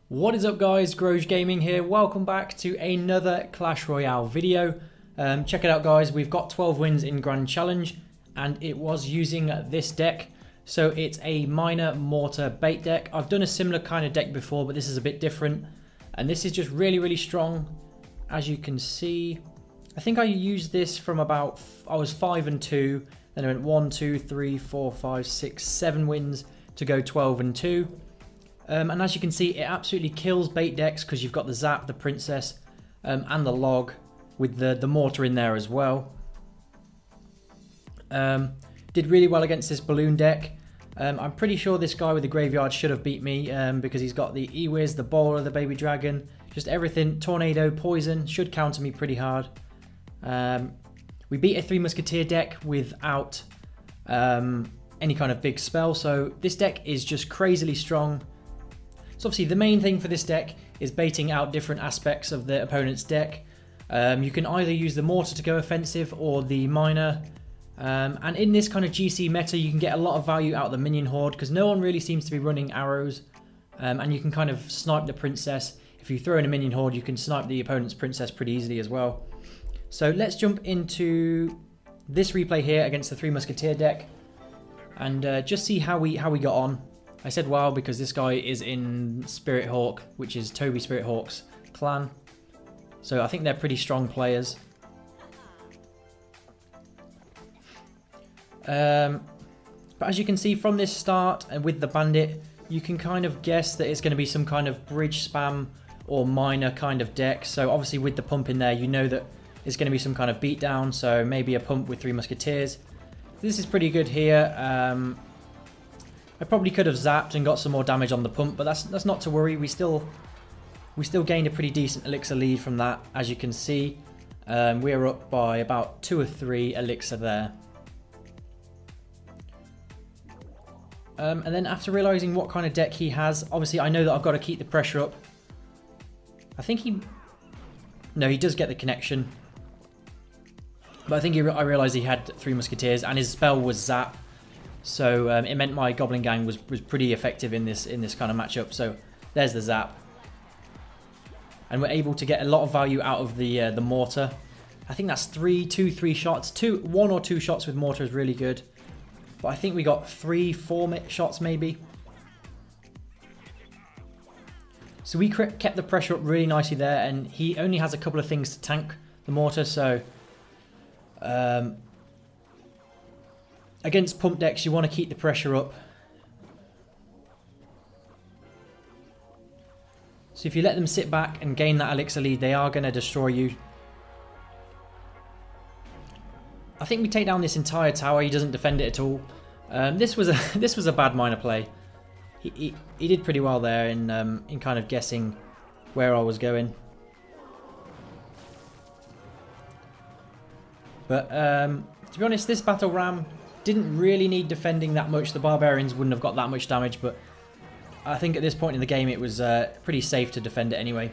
What is up guys, Groge Gaming here. Welcome back to another Clash Royale video. Check it out guys, we've got 12 wins in Grand Challenge and it was using this deck. So it's a minor mortar bait deck. I've done a similar kind of deck before, but this is a bit different. And this is just really strong. As you can see, I think I used this from about, I was 5-2. Then I went 1, 2, 3, 4, 5, 6, 7 wins to go 12-2. And as you can see, it absolutely kills bait decks because you've got the zap, the princess, and the log with the mortar in there as well. Did really well against this balloon deck. I'm pretty sure this guy with the graveyard should have beat me because he's got the E-Wiz, the bowler, the baby dragon, just everything. Tornado, poison, should counter me pretty hard. We beat a 3 Musketeer deck without any kind of big spell, so this deck is just crazily strong. So obviously the main thing for this deck is baiting out different aspects of the opponent's deck. You can either use the mortar to go offensive or the miner. And in this kind of GC meta, you can get a lot of value out of the Minion Horde because no one really seems to be running arrows. And you can kind of snipe the princess. If you throw in a Minion Horde, you can snipe the opponent's princess pretty easily as well. So let's jump into this replay here against the 3 Musketeer deck and just see how we got on. I said wow because this guy is in Spirit Hawk, which is Toby Spirit Hawk's clan. So I think they're pretty strong players. But as you can see from this start and with the bandit, you can kind of guess that it's going to be some kind of bridge spam or miner kind of deck. So obviously with the pump in there, you know that it's going to be some kind of beatdown, so maybe a pump with 3 Musketeers. This is pretty good here. I probably could have zapped and got some more damage on the pump, but that's not to worry. We still gained a pretty decent elixir lead from that, as you can see. We're up by about 2 or 3 elixir there. And then after realising what kind of deck he has, obviously I know that I've got to keep the pressure up. I think no, he does get the connection. But I think I realised he had 3 Musketeers and his spell was zap. So it meant my Goblin gang was pretty effective in this kind of matchup. So there's the zap. And we're able to get a lot of value out of the mortar. I think that's 3 shots. 1 or 2 shots with mortar is really good. But I think we got 3, 4 shots maybe. So we kept the pressure up really nicely there, and he only has a couple of things to tank the mortar, so against pump decks you want to keep the pressure up. So if you let them sit back and gain that elixir lead, they are going to destroy you. I think we take down this entire tower. He doesn't defend it at all. This was a bad miner play. He did pretty well there in kind of guessing where I was going. But to be honest, this battle ram didn't really need defending that much. The barbarians wouldn't have got that much damage, but I think at this point in the game it was pretty safe to defend it anyway.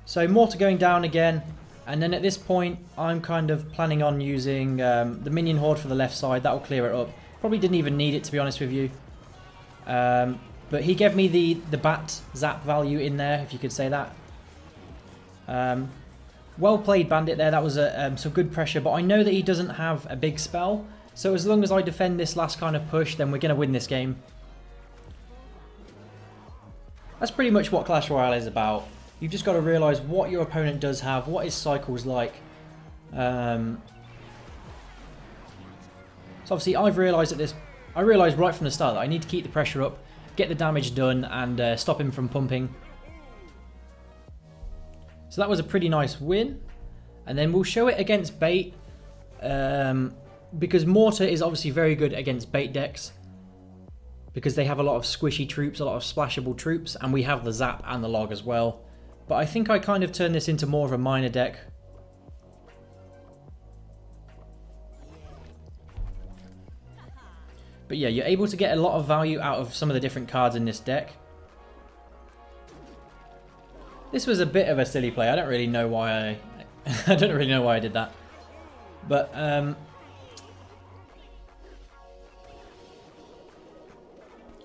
So mortar going down again. And then at this point, I'm kind of planning on using the Minion Horde for the left side. That will clear it up. Probably didn't even need it, to be honest with you. But he gave me the bat zap value in there, if you could say that. Well played, Bandit, there. That was some good pressure. But I know that he doesn't have a big spell. So as long as I defend this last kind of push, then we're going to win this game. That's pretty much what Clash Royale is about. You've just got to realise what your opponent does have, what his cycle's like. So obviously I've realised at this, I realised right from the start that I need to keep the pressure up, get the damage done and stop him from pumping. So that was a pretty nice win. And then we'll show it against bait. Because mortar is obviously very good against bait decks. Because they have a lot of squishy troops, a lot of splashable troops. And we have the zap and the log as well. But I think I kind of turned this into more of a miner deck. But yeah, you're able to get a lot of value out of some of the different cards in this deck. This was a bit of a silly play. I don't really know why I did that. But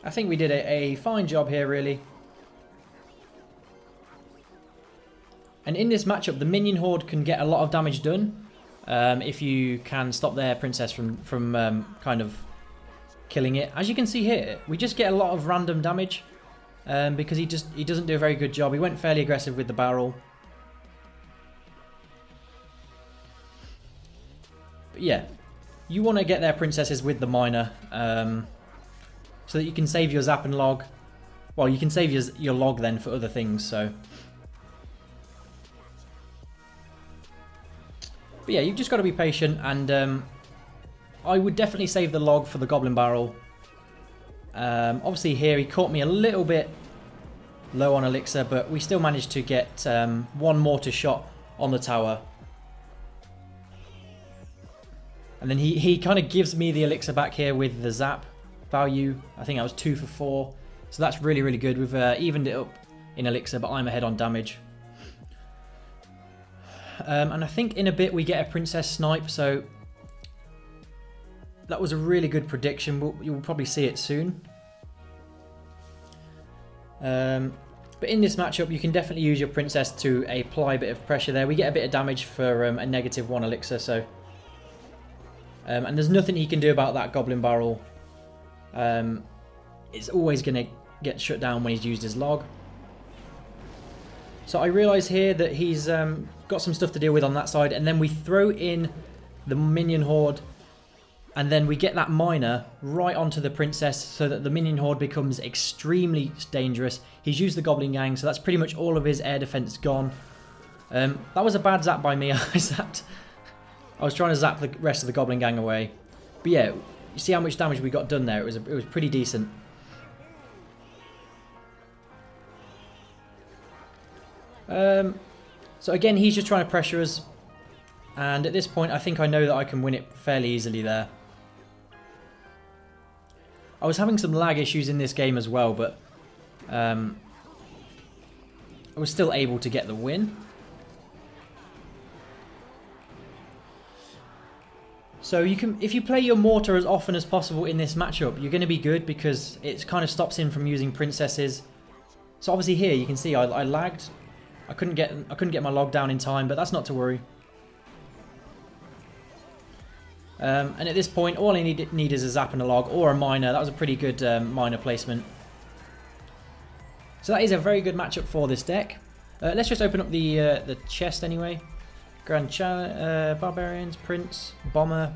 I think we did a fine job here, really. And in this matchup, the Minion Horde can get a lot of damage done if you can stop their princess from kind of killing it. As you can see here, we just get a lot of random damage because he doesn't do a very good job. He went fairly aggressive with the barrel. But yeah, you want to get their princesses with the miner so that you can save your zap and log. Well, you can save your log then for other things, so... But yeah, you've just got to be patient, and I would definitely save the log for the Goblin barrel. Obviously here he caught me a little bit low on elixir, but we still managed to get one mortar shot on the tower. And then he kind of gives me the elixir back here with the zap value. I think I was 2 for 4. So that's really, really good. We've evened it up in elixir, but I'm ahead on damage. And I think in a bit we get a princess snipe, so that was a really good prediction. You'll probably see it soon. But in this matchup, you can definitely use your princess to apply a bit of pressure there. We get a bit of damage for a -1 elixir, so... and there's nothing he can do about that Goblin barrel. It's always going to get shut down when he's used his log. So I realise here that he's got some stuff to deal with on that side, and then we throw in the Minion Horde, and then we get that miner right onto the princess so that the Minion Horde becomes extremely dangerous. He's used the Goblin gang, so that's pretty much all of his air defense gone. That was a bad zap by me. I was trying to zap the rest of the Goblin gang away. But yeah, you see how much damage we got done there? It was pretty decent. So again, he's just trying to pressure us. And at this point, I think I know that I can win it fairly easily there. I was having some lag issues in this game as well, but I was still able to get the win. So you can, if you play your mortar as often as possible in this matchup, you're going to be good because it kind of stops him from using princesses. So obviously here you can see I lagged. I couldn't get my log down in time, but that's not to worry. And at this point, all I need is a zap and a log or a miner. That was a pretty good miner placement. So that is a very good matchup for this deck. Let's just open up the chest anyway. Grand Barbarians, Prince, Bomber,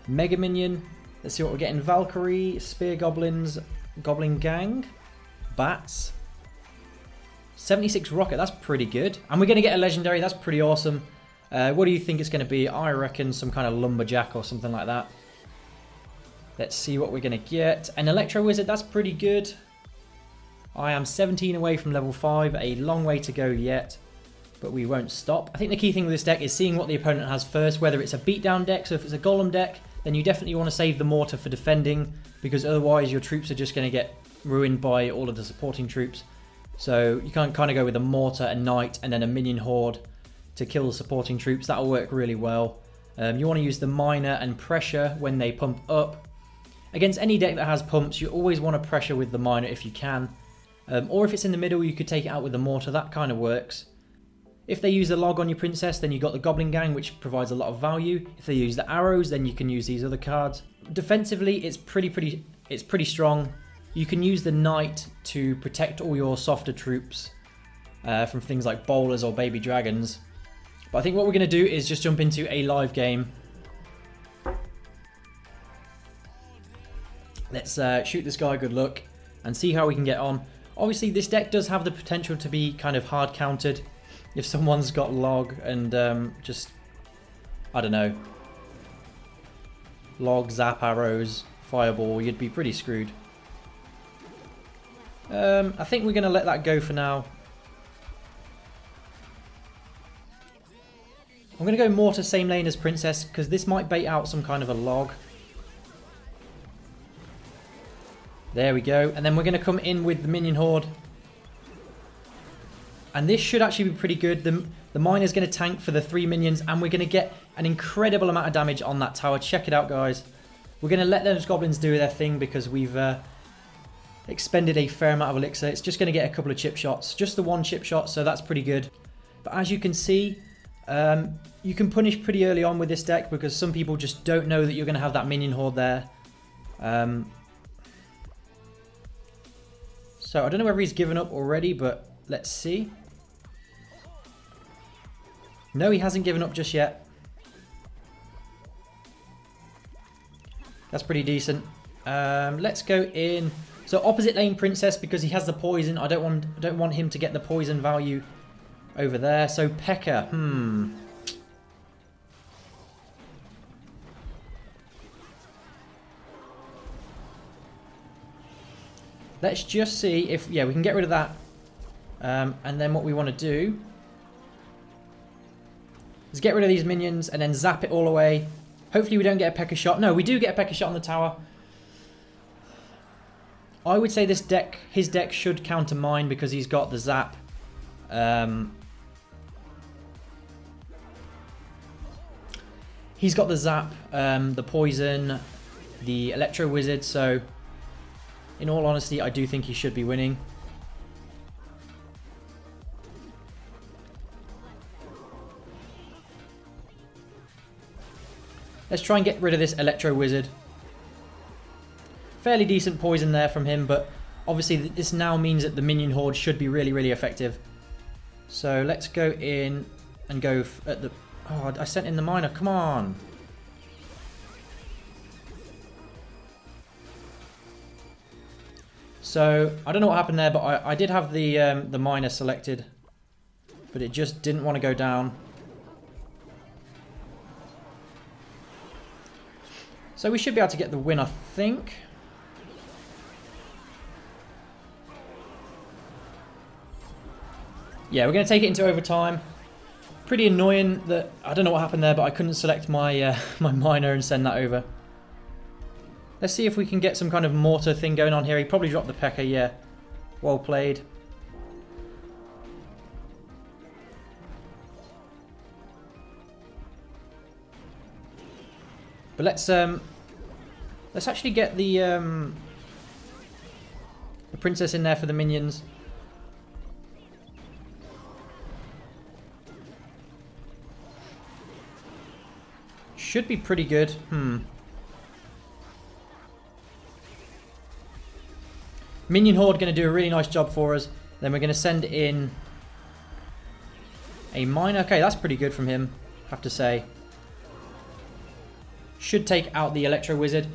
Mega Minion. Let's see what we're getting. Valkyrie, Spear Goblins, Goblin Gang, Bats, 76 Rocket. That's pretty good. And we're going to get a Legendary. That's pretty awesome. What do you think it's going to be? I reckon some kind of Lumberjack or something like that. Let's see what we're going to get. An Electro Wizard. That's pretty good. I am 17 away from level 5. A long way to go yet. But we won't stop. I think the key thing with this deck is seeing what the opponent has first, whether it's a beatdown deck. So if it's a Golem deck, then you definitely want to save the mortar for defending, because otherwise your troops are just going to get ruined by all of the supporting troops. So you can't kind of go with a mortar, a knight, and then a minion horde to kill the supporting troops. That'll work really well. You want to use the miner and pressure when they pump up. Against any deck that has pumps, you always want to pressure with the miner if you can. Or if it's in the middle, you could take it out with the mortar. That kind of works. If they use the log on your princess, then you've got the Goblin Gang, which provides a lot of value. If they use the arrows, then you can use these other cards. Defensively, it's pretty strong. You can use the knight to protect all your softer troops from things like bowlers or baby dragons. But I think what we're going to do is just jump into a live game. Let's shoot this guy good luck and see how we can get on. Obviously, this deck does have the potential to be kind of hard countered. If someone's got log and just, I don't know, log, zap, arrows, fireball, you'd be pretty screwed. I think we're going to let that go for now. I'm going to go mortar same lane as princess because this might bait out some kind of a log. There we go. And then we're going to come in with the minion horde. And this should actually be pretty good. The miner's going to tank for the 3 minions, and we're going to get an incredible amount of damage on that tower. Check it out, guys. We're going to let those goblins do their thing because we've expended a fair amount of elixir. It's just going to get a couple of chip shots. Just the one chip shot, so that's pretty good. But as you can see, you can punish pretty early on with this deck because some people just don't know that you're going to have that minion horde there. So I don't know whether he's given up already, but let's see. No, he hasn't given up just yet. That's pretty decent. Let's go in. So opposite lane princess because he has the poison. I don't want him to get the poison value over there. So Pekka. Let's just see if, yeah, we can get rid of that. And then what we want to do is get rid of these minions and then zap it all away. Hopefully we don't get a Pekka shot. No, we do get a Pekka shot on the tower. I would say this deck, his deck should counter mine because he's got the zap. He's got the zap, the poison, the electro wizard, so in all honesty, I do think he should be winning. Let's try and get rid of this electro wizard. Fairly decent poison there from him, but obviously this now means that the minion horde should be really, really effective. So let's go in and go at the... Oh, I sent in the miner. Come on. So I don't know what happened there, but I did have the miner selected, but it just didn't want to go down. So we should be able to get the win, I think. Yeah, we're going to take it into overtime. Pretty annoying that, I don't know what happened there, but I couldn't select my my miner and send that over. Let's see if we can get some kind of mortar thing going on here. He probably dropped the Pekka, yeah. Well played. But let's actually get the princess in there for the minions. Should be pretty good. Minion horde going to do a really nice job for us. Then we're going to send in a miner. Okay, that's pretty good from him, I have to say. Should take out the electro wizard.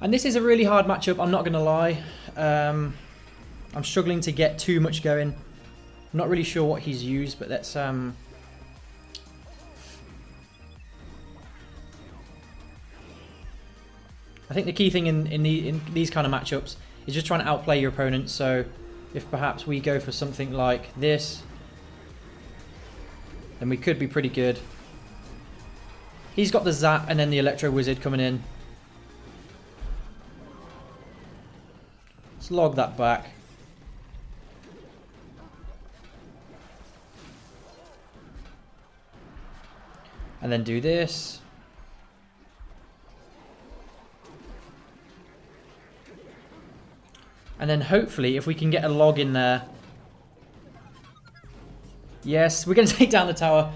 And this is a really hard matchup, I'm not going to lie. I'm struggling to get too much going. I'm not really sure what he's used, but let's... I think the key thing in these kind of matchups is just trying to outplay your opponent. So if perhaps we go for something like this, then we could be pretty good. He's got the zap and then the electro wizard coming in. Let's log that back. And then do this. And then hopefully if we can get a log in there. Yes, we're going to take down the tower.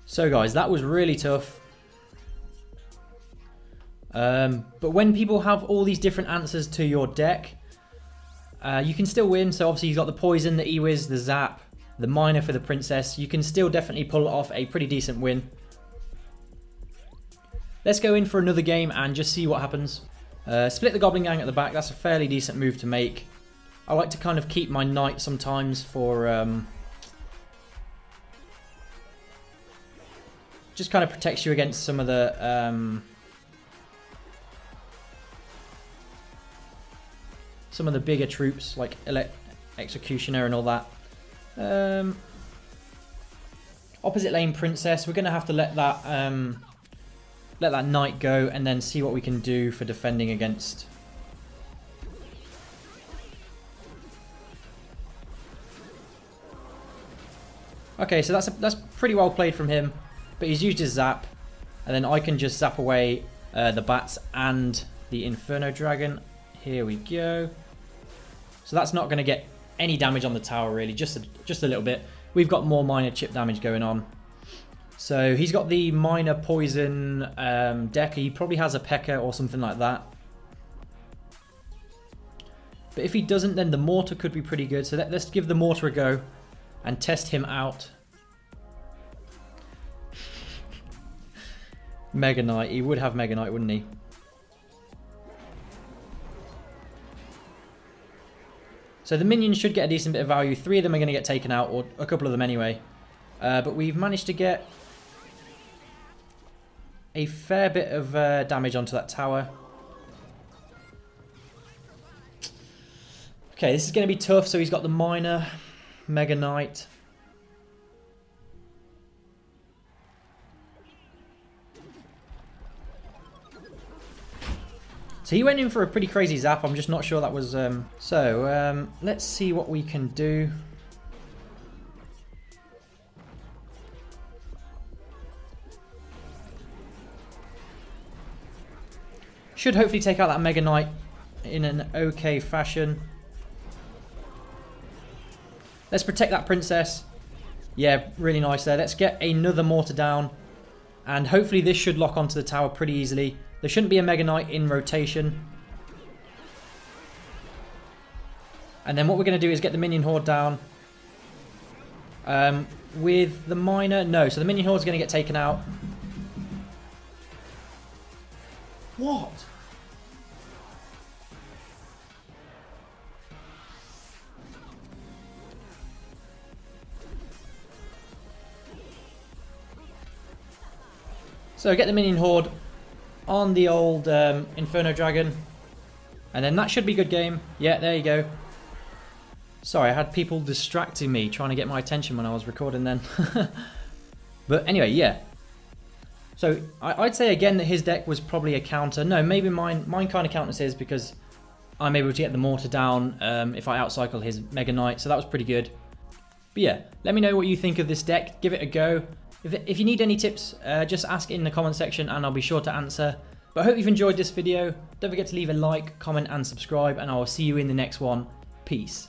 So guys, that was really tough. But when people have all these different answers to your deck, you can still win. So obviously you've got the poison, the E-Wiz, the zap, the miner for the princess. You can still definitely pull off a pretty decent win. Let's go in for another game and just see what happens. Split the Goblin gang at the back. That's a fairly decent move to make. I like to kind of keep my knight sometimes for... just kind of protects you against some of the... some of the bigger troops, like Executioner and all that. Opposite lane princess. We're going to have to let that knight go and then see what we can do for defending against. Okay, so that's pretty well played from him, but he's used his zap, and then I can just zap away the bats and the Inferno Dragon Here we go. So that's not going to get any damage on the tower, really. Just a little bit. We've got more minor chip damage going on. So he's got the minor poison deck. He probably has a Pekka or something like that. But if he doesn't, then the mortar could be pretty good. So let's give the mortar a go and test him out. Mega Knight. He would have Mega Knight, wouldn't he? So the minions should get a decent bit of value. 3 of them are going to get taken out, or a couple of them anyway. But we've managed to get a fair bit of damage onto that tower. Okay, this is going to be tough. So he's got the minor, Mega Knight. So he went in for a pretty crazy zap. I'm just not sure that was... let's see what we can do. Should hopefully take out that Mega Knight in an okay fashion. Let's protect that princess. Yeah, really nice there. Let's get another mortar down. And hopefully this should lock onto the tower pretty easily. There shouldn't be a Mega Knight in rotation. And then what we're going to do is get the Minion Horde down. With the Miner... No, so the Minion Horde is going to get taken out. What? So get the Minion Horde on the old Inferno Dragon. And then that should be good game. Yeah, there you go. Sorry, I had people distracting me, trying to get my attention when I was recording then. But anyway, yeah. So I'd say again that his deck was probably a counter. No, maybe mine kind of counters his because I'm able to get the mortar down if I outcycle his Mega Knight. So that was pretty good. But yeah, let me know what you think of this deck. Give it a go. If you need any tips, just ask in the comment section and I'll be sure to answer. But I hope you've enjoyed this video. Don't forget to leave a like, comment and subscribe, and I will see you in the next one. Peace.